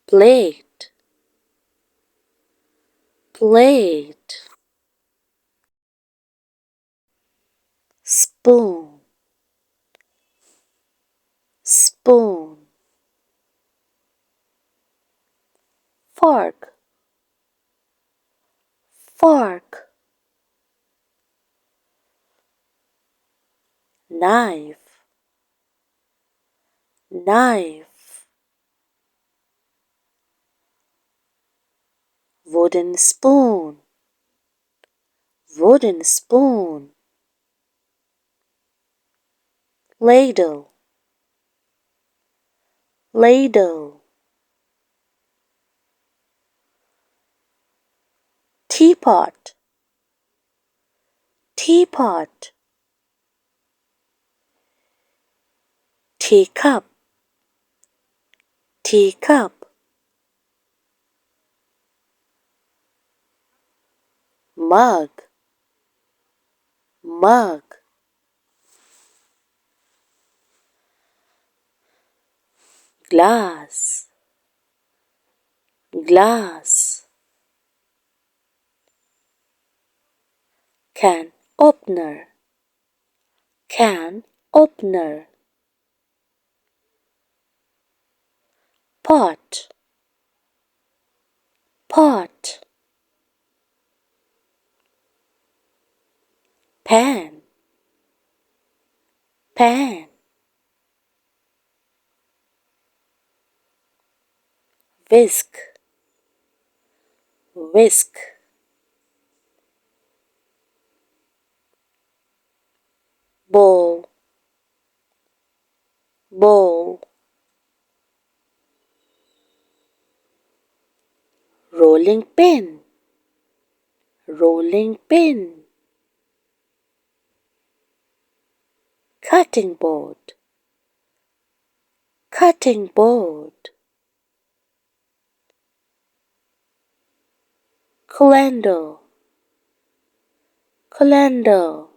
plate, plate, spoon, spoon, fork, fork, knife, knife, wooden spoon, wooden spoon, ladle, ladle, teapot, teapot, teacup, teacup, mug, mug, glass, glass, can opener, can opener, pot, pot, pan, pan, whisk, whisk, bowl, bowl, rolling pin, rolling pin, cutting board, cutting board, colander, colander,